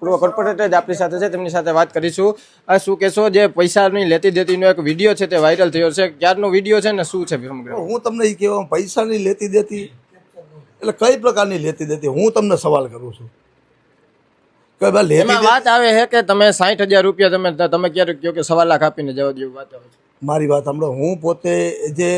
પૂર્વ કોર્પોરેટર જ આપણી સાથે છે, તેમની સાથે વાત કરીશું. આ શું કહેશો, જે પૈસાની લેતી દેતીનો એક વિડીયો છે તે વાયરલ થયો છે, ક્યારનો વિડીયો છે ને શું છે સમગ્ર? હું તમને એ કહેવા, પૈસાની લેતી દેતી એટલે કઈ પ્રકારની લેતી દેતી હું તમને સવાલ કરું છું કે ભાઈ લેતી એમાં વાત આવે છે કે તમે 60,000 રૂપિયા તમે ક્યારેક કહો કે 1.25 લાખ આપીને જવા દેવું વાત આવે છે. મારી વાત સાંભળો, હું પોતે જે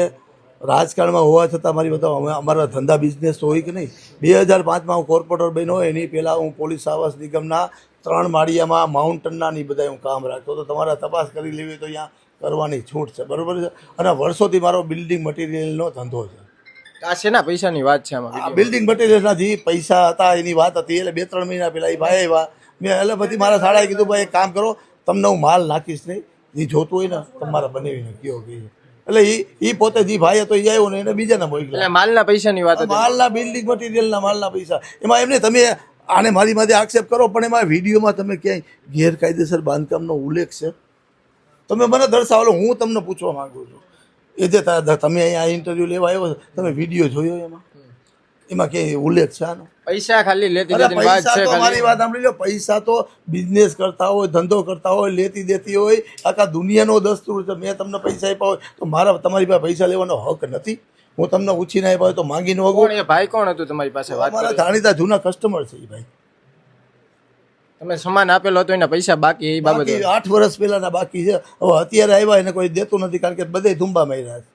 રાજકારણમાં હોવા છતાં મારી બધા અમારા ધંધા બિઝનેસ તો હોય કે નહીં. 2005માં હું કોર્પોરેટર બન્યો, એની પહેલાં હું પોલીસ આવાસ નિગમના 3 માળિયામાં માઉન્ટનના ની બધા હું કામ રાખતો તો તમારા તપાસ કરી લેવી તો અહીંયા કરવાની છૂટ છે, બરોબર છે. અને વર્ષોથી મારો બિલ્ડિંગ મટીરિયલનો ધંધો છે. આ શેના પૈસાની વાત છે આમાં? આ બિલ્ડિંગ મટીરિયલના જે પૈસા હતા એની વાત હતી. એટલે 2-3 મહિના પહેલાં એ ભાઈ આવ્યા, મેં એટલે પછી મારા શાળાએ કીધું ભાઈ એક કામ કરો, તમને હું માલ નાખીશ નહીં, જે જોતું હોય ને તમારા બનાવીને કયો કહીએ. એટલે એ પોતે જે ભાઈ હતો એ આવ્યો ને એને બીજાને મોકલ્યા. એટલે માલના પૈસાની વાત હતી. માલના બિલ્ડિંગ મટીરિયલના માલના પૈસા એમાં એમને તમે આને મારી માથે આક્ષેપ કરો પણ એમાં વિડીયોમાં તમે ક્યાંય ગેરકાયદેસર બાંધકામનો ઉલ્લેખ છે? તમે મને દર્શાવો. હું તમને પૂછવા માંગુ છું, એ જે તમે અહીંયા ઇન્ટરવ્યુ લેવા આવ્યો તમે વિડીયો જોયો એમાં ક્યાંય ઉલ્લેખ છે આનો? પૈસા ખાલી લેતી દેતીની વાત છે. મારી વાત સાંભળી લો, પૈસા તો બિઝનેસ કરતા હોય, ધંધો કરતા હોય, લેતી દેતી હોય, આખા દુનિયાનો દસ્તુર છે. મેં તમને પૈસા આપ્યા હોય તો મારા તમારી પાસે પૈસા લેવાનો હક નથી? હું તમને ઉછીને આપ્યા હોય તો માંગીને વગો. એ ભાઈ કોણ હતું તમારી પાસે વાત? મારા જાણીતા જૂના કસ્ટમર છે એ ભાઈ. તમે સામાન આપેલો હતો એના પૈસા બાકી એ બાબતે 8 વર્ષ પહેલાના બાકી છે. હવે અત્યારે આવ્યા એને કોઈ દેતું નથી કારણ કે બધે ધુંબા માર્યા છે.